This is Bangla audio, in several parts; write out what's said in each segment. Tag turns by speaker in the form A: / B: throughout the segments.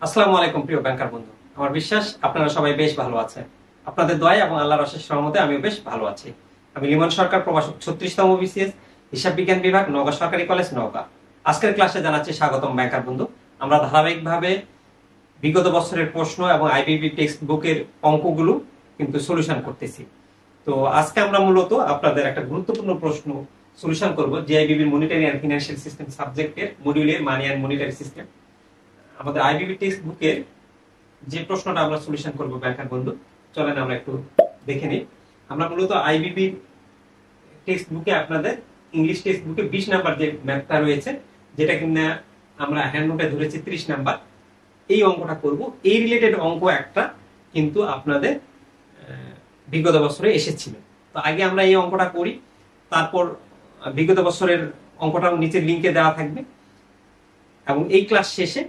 A: আসসালামু আলাইকুম প্রিয় ব্যাংকার বন্ধু। আমার বিশ্বাস আপনারা সবাই বেশ ভালো আছেন। আপনাদের দোয়ায় এবং আল্লাহর অশেষ রহমতে আমিও বেশ ভালো আছি। আমি লিমন সরকার, প্রভাষক 36তম বিসিএস, হিসাব বিজ্ঞান বিভাগ, নওগাঁ সরকারি কলেজ, নওগাঁ। আজকের ক্লাসে জানাচ্ছি স্বাগতম ব্যাংকার বন্ধু। আমরা ধারাবাহিকভাবে বিগত বছরের প্রশ্ন এবং আইবিবি টেক্সট বুকের অঙ্কগুলো কিন্তু সলিউশন করতেছি। তো আজকে আমরা মূলত আপনাদের একটা গুরুত্বপূর্ণ প্রশ্ন সলিউশন করব, জিআইবিবির মনিটারি অ্যান্ড ফিনান্সিয়াল সিস্টেম সাবজেক্টের মডিউলের মানি অ্যান্ড মনিটারি সিস্টেম। আমাদের আইবিবি টেক্সট বুকের যে প্রশ্নটা আমরা সলিউশন করব ব্যাংকার বন্ধু, চলেন আমরা একটু দেখে নিই। আমরা মূলত আইবিবি টেক্সট বুকে আপনাদের ইংলিশ টেক্সট বুকে 20 নাম্বার যে ম্যাথটা রয়েছে, যেটা কিনা আমরা হ্যান্ড নোটে ধরেছি 30 নাম্বার, এই অঙ্কটা করব। এই রিলেটেড অঙ্ক একটা কিন্তু আপনাদের বিগত বছরে এসেছিল। তো আগে আমরা এই অঙ্কটা করি, তারপর বিগত বছরের অঙ্কটাও নিচের লিংকে দেওয়া থাকবে, এবং এই ক্লাস শেষে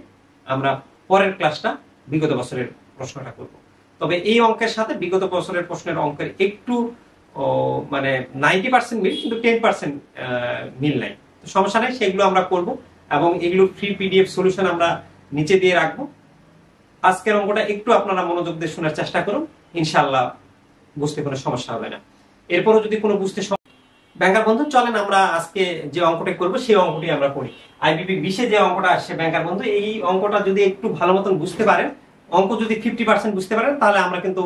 A: আমরা পরের ক্লাসটা বিগত বছরের প্রশ্নটা করব। তবে এই অঙ্কের সাথে বিগত বছরের প্রশ্নের অঙ্কের একটু মানে 90% মিল, কিন্তু 10% মিল নাই। তো সমস্যা নাই, সেগুলো আমরা করব এবং এগুলো ফ্রি পিডিএফ সলিউশন আমরা নিচে দিয়ে রাখবো। আজকের অঙ্কটা একটু আপনারা মনোযোগ দিয়ে শোনার চেষ্টা করুন, ইনশাআল্লাহ বুঝতে কোনো সমস্যা হবে না। এরপরও যদি কোনো বুঝতে ব্যাংকার বন্ধু, চলেন আমরা আজকে যে অঙ্কটা করব সেই অঙ্কটি আমরা করি। আইবিবি 20-এ যে অঙ্কটা আসছে ব্যাংকার বন্ধু, এই অঙ্কটা যদি একটু ভালো মতন বুঝতে পারেন, অঙ্ক যদি 50% বুঝতে পারেন, তাহলে আমরা কিন্তু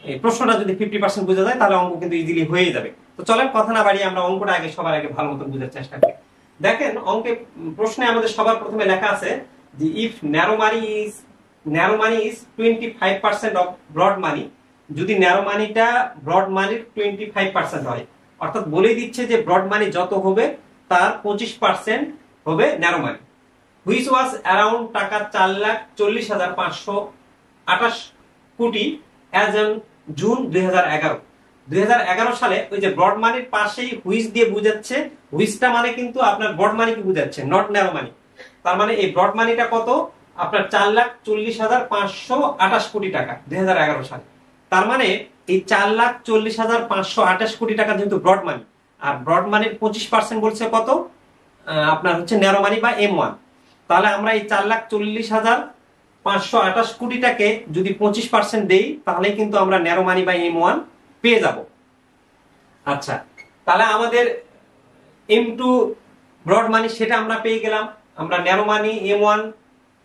A: এই প্রশ্নটা যদি 50% বোঝা যায়, তাহলে অঙ্ক কিন্তু ইজিলি হয়ে যাবে। তো চলেন কথা না বাড়িয়ে আমরা অঙ্কটা আগে সবার আগে ভালো মতন বোঝার চেষ্টা করি। দেখেন, অঙ্কে প্রশ্নে আমাদের সবার প্রথমে লেখা আছে যে if narrow money is 25% of broad money, যদি ন্যারো মানিটা ব্রড মানির 25% হয়, অর্থাৎ বলে দিচ্ছে যে ব্রড মানি যত হবে তার 25% হবে narrow money, which was around টাকা 4,40,528 কোটি অ্যাজ অন জুন 2011 সালে। ওই যে ব্রড মানির পাশেই হুইচ দিয়ে বুঝাচ্ছে, হুইচটা মানে কিন্তু আপনার ব্রড মানিকে বুঝাচ্ছে, নট ন্যারো মানি। তার মানে এই ব্রড মানিটা কত, আপনার 4,40,528 কোটি টাকা 2011 সালে। তার মানে এই 4,40,528 কোটি টাকা যেহেতু ব্রড মানি, আর ব্রড মানির 25% বলছে কত, আপনার হচ্ছে ন্যারো মানি বা M1। তাহলে আমরা এই 4,40,528 কোটিটাকে যদি 25% দেই, তাহলে কিন্তু আমরা ন্যারো মানি বা M1 পেয়ে যাব। আচ্ছা, তাহলে আমাদের M2 ব্রড মানি সেটা আমরা পেয়ে গেলাম। আমরা ন্যারো মানি M1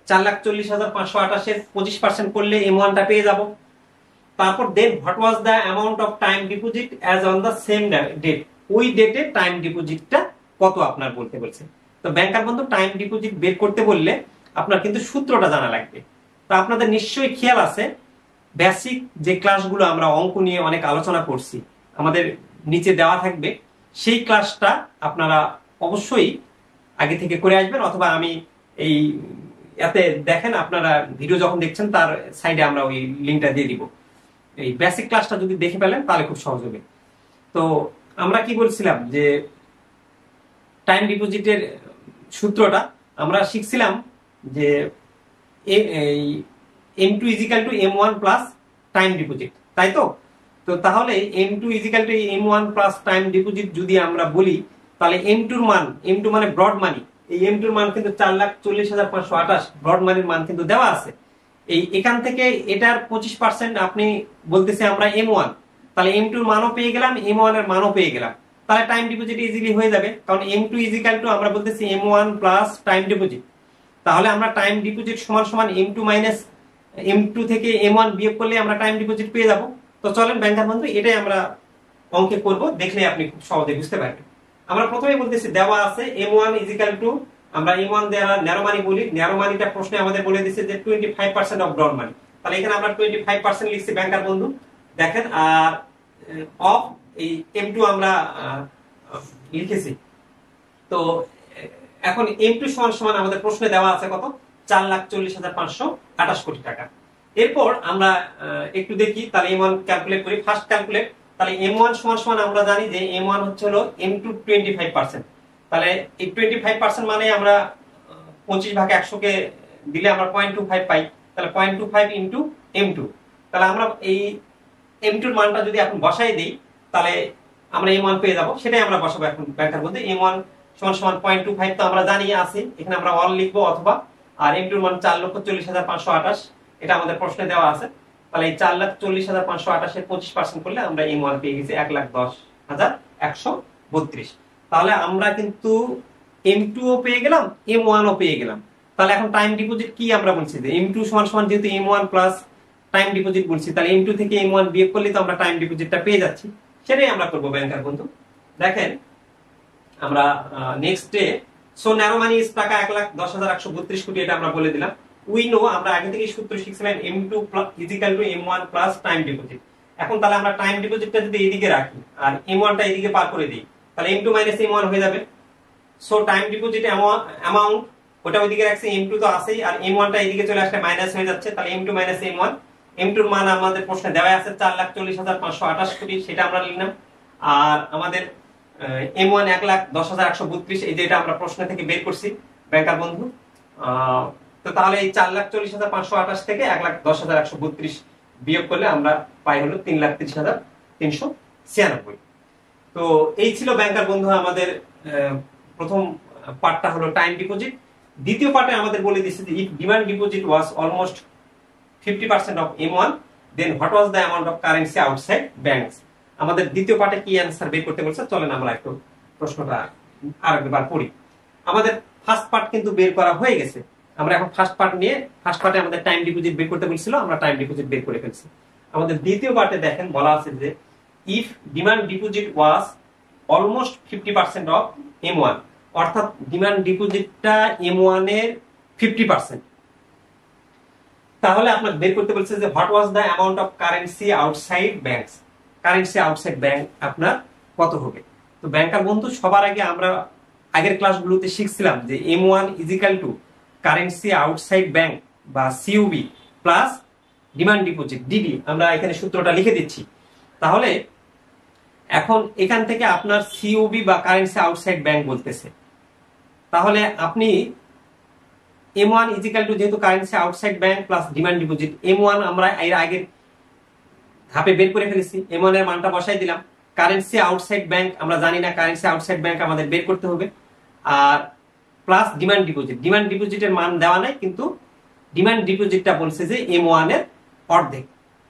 A: 4,40,528 এর 25% করলে M1টা পেয়ে যাব। তারপর then what was the amount of time deposit as on the same date, ওই ডেটে টাইম ডিপোজিটটা কত আপনার বলতে বলছে। তো ব্যাংকার বন্ধু, টাইম ডিপোজিট বের করতে বললে আপনার কিন্তু সূত্রটা জানা লাগবে। তো আপনাদের নিশ্চয়ই খেয়াল আছে, বেসিক যে ক্লাসগুলো আমরা অঙ্ক নিয়ে অনেক আলোচনা করছি, আমাদের নিচে দেওয়া থাকবে, সেই ক্লাসটা আপনারা অবশ্যই আগে থেকে করে আসবেন, অথবা আমি এই এতে দেখেন, আপনারা ভিডিও যখন দেখছেন তার সাইডে আমরা ওই লিঙ্কটা দিয়ে দিব। এই বেসিক ক্লাসটা যদি দেখে ফেলেন তাহলে খুব সহজ হবে। তো আমরা কি বলছিলাম, যে টাইম ডিপোজিটের সূত্রটা আমরা শিখছিলাম যে M2 = M1 plus time deposit, তাই তো? তো তাহলে M2 = M1 plus time deposit যদি আমরা বলি, তাহলে M2 এর মান, M2 মানে ব্রড মানি, এই M2 এর মান কিন্তু 4,40,528, ব্রড মানির মান কিন্তু দেওয়া আছে। এই এখান থেকে এটার 25% আপনি বলতেছে আমরা M1, তাহলে M2 এর মানও পেয়ে গেলাম, M1 এর মানও পেয়ে গেলাম, তাহলে টাইম ডিপোজিট ইজিলি হয়ে যাবে। কারণ M2 = আমরা বলতেছি M1 প্লাস টাইম ডিপোজিট, তাহলে আমরা টাইম ডিপোজিট সমান সমান M2 মাইনাস M2 থেকে M1 বিয়োগ করলে আমরা টাইম ডিপোজিট পেয়ে যাব। তো চলেন ব্যাংকার বন্ধু, এটাই আমরা অঙ্কে করব, দেখলে আপনি খুব সহজে বুঝতে পারবেন। আমরা প্রথমেই বলতেছি দেওয়া আছে M1 = আমরা M1 দ্বারা ন্যারো মানি বলি, ন্যারো মানিটা প্রশ্নে আমাদের বলে দিয়েছে যে 25% অফ ব্রড মানি, তাহলে এখানে আমরা 25% লিখছি ব্যাংকার বন্ধু, দেখেন। আর অফ এই M2 আমরা লিখেছি। তো এখন M2 সমান সমান আমাদের প্রশ্নে দেওয়া আছে কত, 4,40,528 কোটি টাকা। এরপর আমরা একটু দেখি, তাহলে M1 ক্যালকুলেট করি, ফার্স্ট ক্যালকুলেট। তাহলে M1 সমান সমান আমরা জানি যে M1 হচ্ছে হলো M2 25%, তাহলে এই 25% মানে আমরা 25/100 কে দিলে আমরা 0.25 পাই, তাহলে 0.25 ইনটু M2। তাহলে আমরা এই M2 এর মানটা যদি এখন বসাই দেই, তাহলে আমরা M1 পেয়ে যাব, সেটাই আমরা বসাবো এখন ব্যাংকার মধ্যে। M1 সমান সমান 0.25 তো আমরা জানি আছে, এখানে আমরা অল লিখবো, অথবা আর এম2 এর মান 4,40,528, এটা আমাদের প্রশ্নে দেওয়া আছে। তাহলে এই 4,40,528 এর 25% করলে আমরা M1 পেয়ে গেছি 1,10,132। তাহলে আমরা কিন্তু M2 ও পেয়ে গেলাম, M1 ও পেয়ে গেলাম। তাহলে এখন টাইম ডিপোজিট কি আমরা বলছি যে M2 সমান সমান যেহেতু M1 প্লাস টাইম ডিপোজিট বলছি, তাহলে M2 থেকে M1 বিয়োগ করলে তো আমরা টাইম ডিপোজিটটা পেয়ে যাচ্ছি। সেটাই আমরা করব ব্যাংকার বন্ধু। দেখেন আমরা next day, so narrow money is টাকা 1,10,132 কোটি, এটা আমরা বলে দিলাম। উই নো, আমরা আগে থেকে সূত্র শিখছিলাম M2 = M1 plus time deposit. এখন তাহলে আমরা টাইম ডিপোজিটটা যদি এইদিকে রাখি আর M1 টা এইদিকে পার করে দিই, তাহলে M2 - M1 হয়ে যাবে। সো টাইম ডিপোজিট অ্যামাউন্ট ওটা ওইদিকে রাখছি, M2 তো আছেই, আর M1 টা এইদিকে চলে আসলে মাইনাস হয়ে যাচ্ছে। তাহলে M2 - M1, M2 এর মান আমাদের প্রশ্নে দেওয়া আছে 4,40,528 কোটি, সেটা আমরা লিখলাম। আর আমাদের M1 1,10,132, এই যে এটা আমরা প্রশ্ন থেকে বের করছি ব্যাংকার বন্ধু। তো তাহলে এই 4,40,528 থেকে 1,10,132 বিয়োগ করলে আমরা পাই হলো 3,30,396। তো এই ছিল ব্যাংকার বন্ধু আমাদের প্রথম পার্টটা হলো টাইম ডিপোজিট। দ্বিতীয় পার্টে আমাদের বলে দিয়েছে যে if demand deposit was almost 50% of M1, then what was the amount of currency outside banks. আমাদের দ্বিতীয় পার্টে কি অ্যান্সার বের করতে বলছে, চলেন আমরা একটু প্রশ্নটা আরেকবার পড়ি। আমাদের ফার্স্ট পার্ট কিন্তু বের করা হয়ে গেছে। আমরা এখন ফার্স্ট পার্ট নিয়ে, ফার্স্ট পার্টে আমাদের টাইম ডিপোজিট বের করতে বলছিল, আমরা টাইম ডিপোজিট বের করে ফেলছি। আমাদের দ্বিতীয় পার্টে দেখেন বলা আছে যে if demand deposit was almost 50% of M1, অর্থাৎ ডিমান্ড ডিপোজিটটা M1 এর 50%, তাহলে আপনাকে বের করতে বলছে যে what was the amount of currency outside banks. Currency outside bank আপনার কত হবে? তো ব্যাংকার বন্ধু, সবার আগে আমরা আগের ক্লাসগুলোতে শিখছিলাম যে M1 = কারেন্সি আউটসাইড ব্যাংক বা CUB plus demand deposit DD। আমরা এখানে সূত্রটা লিখে দিচ্ছি। তাহলে এখন এখান থেকে আপনার CUB বা কারেন্সি আউটসাইড ব্যাংক বলতেছে, তাহলে আপনি M1 = যেহেতু currency outside bank plus demand deposit, M1 আমরা এর আগের ধাপে বের করে ফেলেছি, M1 এর মানটা বসাই দিলাম। কারেন্সি আউটসাইড ব্যাংক আমরা জানি না, কারেন্সি আউটসাইড ব্যাংক আমাদের বের করতে হবে। আর প্লাস ডিমান্ড ডিপোজিট, ডিমান্ড ডিপোজিটের মান দেওয়া নাই, কিন্তু ডিমান্ড ডিপোজিটটা বলছে যে M1 এর অর্ধেক।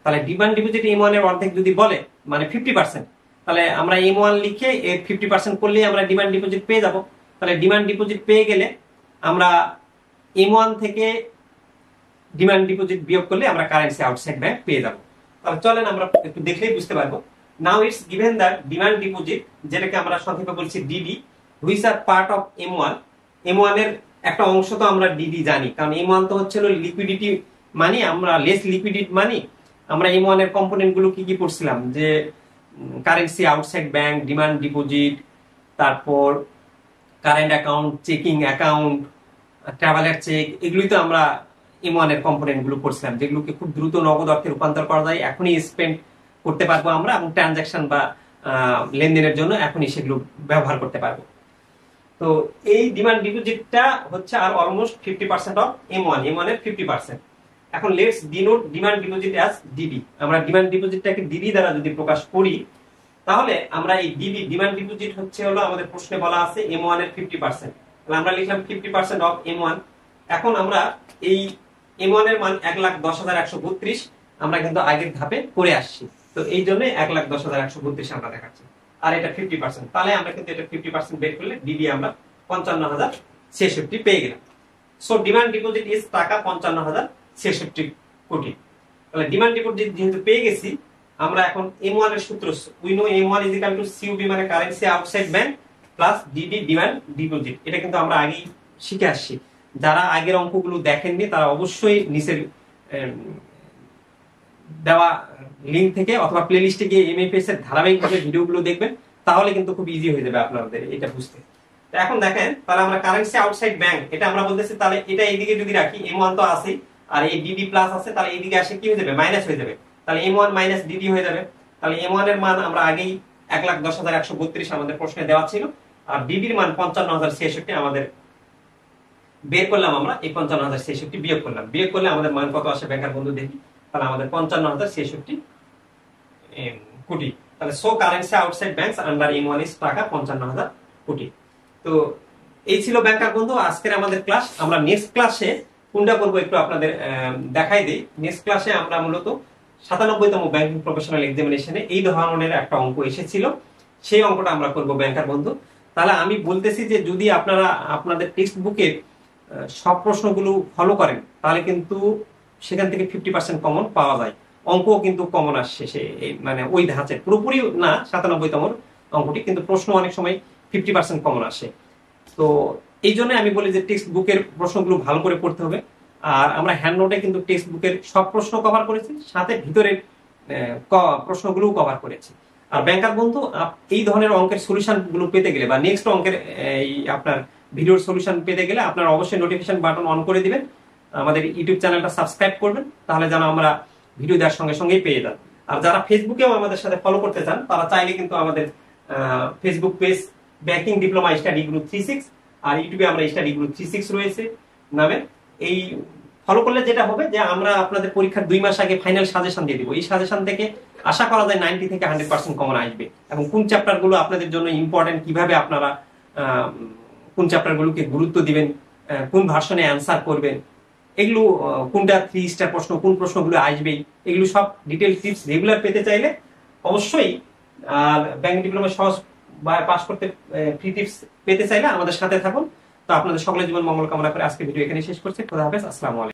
A: তাহলে ডিমান্ড ডিপোজিট M1 এর অর্ধেক যদি বলে মানে 50%, তাহলে আমরা M1 লিখে এর 50% করলেই আমরা ডিমান্ড ডিপোজিট পেয়ে যাব। তাহলে ডিমান্ড ডিপোজিট পেয়ে গেলে আমরা M1 থেকে ডিমান্ড ডিপোজিট বিয়োগ করলে আমরা কারেন্সি আউটসাইড ব্যাংক পেয়ে যাব। তাহলে চলেন আমরা একটু দেখলেই বুঝতে পারবো। Now it's given that demand deposit, যেটাকে আমরা সংক্ষেপে বলছি DD, which are part of M1। M1 এর একটা অংশ তো আমরা DD জানি, কারণ M1 তো হচ্ছে লিকুইডিটি মানি, আমরা লেস লিকুইডিটি মানি। আমরা M1 এর কম্পোনেন্ট গুলো কি কি পড়ছিলাম, যে currency outside bank, demand deposit, তারপর current account, checking account, traveller cheque, এগুলোই তো আমরা M1 এর কম্পোনেন্ট গুলো পড়ছিলাম, যেগুলোকে খুব দ্রুত নগদ অর্থে রূপান্তর করা যায়, এখনই স্পেন্ড করতে পারবো আমরা, এবং ট্রানজাকশন বা লেনদেনের জন্য এখনই সেগুলো ব্যবহার করতে পারবো। তো এই ডিমান্ড ডিপোজিটটা হচ্ছে আর অলমোস্ট 50% অফ M1 এর 50%। এখন let's denote demand deposit as DD। আমরা ডিমান্ড ডিপোজিটটাকে DD দ্বারা যদি প্রকাশ করি, তাহলে আমরা এই DD ডিমান্ড ডিপোজিট হচ্ছে হলো আমাদের প্রশ্নে বলা আছে M1 এর 50%, তাহলে আমরা লিখলাম 50% অফ M1। এখন আমরা এই M1 এর মান 1,10,132 আমরা কিন্তু আগের ধাপে করে আসছি, তো এই জন্য 1,10,132 আমরা দেখাচ্ছি, আর এটা 50%। তাহলে আমরা কিন্তু এটা 50% বের করলে DD আমরা 55,066 পেয়ে গেলাম। সো ডিমান্ড ডিপোজিট ইজ টাকা 55,066 কোটি। তাহলে ডিমান্ড ডিপোজিট যেহেতু পেয়ে গেছি, আমরা এখন M1 এর সূত্র, উই নো M1 = CUB মানে currency outside bank plus DD demand deposit. এটা কিন্তু আমরা আগেই শিখে আসছি। যারা আগের অঙ্কগুলো দেখেননি তারা অবশ্যই নিচের দেওয়া লিংক থেকে অথবা প্লেলিস্টে গিয়ে MFS এর ধারাবাহিকভাবে ভিডিওগুলো দেখবেন, তাহলে কিন্তু খুব ইজি হয়ে যাবে আপনাদের এটা বুঝতে। তো এখন দেখেন, তাহলে আমরা কারেন্সি আউটসাইড ব্যাংক এটা আমরা বলতেছি, তাহলে এটা এইদিকে যদি রাখি, M1 তো আছে আর এই DD প্লাস আছে, তাহলে এইদিকে আসে কি হয়ে যাবে, মাইনাস হয়ে যাবে। তাহলে M1 - DD হয়ে যাবে। তাহলে M1 এর মান আমরা আগেই 1,10,132 আমাদের প্রশ্নে দেওয়া ছিল, আর DD এর মান 55,066 আমাদের বের করলাম। আমরা এই 55,066 বিয়োগ করলাম, বিয়োগ করলে আমাদের মান কত আসে ব্যাংকার বন্ধু দেখি। তাহলে আমাদের 55,066 কোটি। তাহলে so currency outside banks under M1 is টাকা 55,000 কোটি। তো এই ছিল ব্যাংকার বন্ধু আজকের আমাদের ক্লাস। আমরা নেক্সট ক্লাসে কোনটা করবো একটু আপনাদের দেখাই দিই। নেক্সট ক্লাসে আমরা মূলত 97তম ব্যাংকিং প্রফেশনাল এক্সামিনেশনে এই ধরনের একটা অঙ্ক এসেছিল, সেই অঙ্কটা আমরা করব ব্যাংকার বন্ধু। তাহলে আমি বলতেছি যে যদি আপনারা আপনাদের টেক্সট বুকের সব প্রশ্নগুলো ফলো করেন তাহলে কিন্তু সেখান থেকে 50% কমন পাওয়া যায়। অঙ্কও কিন্তু কমন আসছে, সে মানে ওই ধাঁচের পুরোপুরি না 97তম অঙ্কটি, কিন্তু প্রশ্ন অনেক সময় 50% কমন আসে। তো এই জন্য আমি বলি যে টেক্সট বুকের প্রশ্নগুলো ভালো করে পড়তে হবে। আর আমরা হ্যান্ড নোটে কিন্তু টেক্সট বুকের সব প্রশ্ন কভার করেছি, সাথে ভিতরের প্রশ্নগুলো কভার করেছি। আর ব্যাংকার বন্ধু এই ধরনের অঙ্কের সলিউশন গুলো পেতে গেলে বা নেক্সট অঙ্কের এই আপনার ভিডিওর সলিউশন পেতে গেলে আপনারা অবশ্যই নোটিফিকেশন বাটন অন করে দিবেন, আমাদের ইউটিউব চ্যানেলটা সাবস্ক্রাইব করবেন, তাহলে যেন আমরা ভিডিও দেওয়ার সঙ্গে সঙ্গেই পেয়ে যান। আর যারা ফেসবুকেও আমাদের সাথে ফলো করতে চান তারা চাইলে কিন্তু আমাদের Facebook page banking diploma study group 36 আর ইউটিউবে আমরা স্টাডি গ্রুপ 36 রয়েছে নামে। এই ফলো করলে যেটা হবে যে আমরা আপনাদের পরীক্ষার 2 মাস আগে ফাইনাল সাজেশন দিয়ে দিব। এই সাজেশন থেকে আশা করা যায় 90 থেকে 100% কমন আসবে, এবং কোন চ্যাপ্টার গুলো আপনাদের জন্য ইম্পর্টেন্ট, কিভাবে আপনারা কোন চ্যাপ্টার গুলোকে গুরুত্ব দিবেন, কোন ভার্সনে অ্যান্সার করবেন, এগুলো কোনটা 3 স্টার প্রশ্ন, কোন প্রশ্নগুলো আসবে, এগুলো সব ডিটেল টিপস রেগুলার পেতে চাইলে অবশ্যই, আর ব্যাংক ডিপ্লোমা সহজ বা পাস করতে ফ্রি টিপস পেতে চাইলে আমাদের সাথে থাকুন। তো আপনাদের সকলের জীবন মঙ্গল কামনা করে আজকে ভিডিও এখানে শেষ করছি। খোদা হাফেজ, আসসালামু আলাইকুম।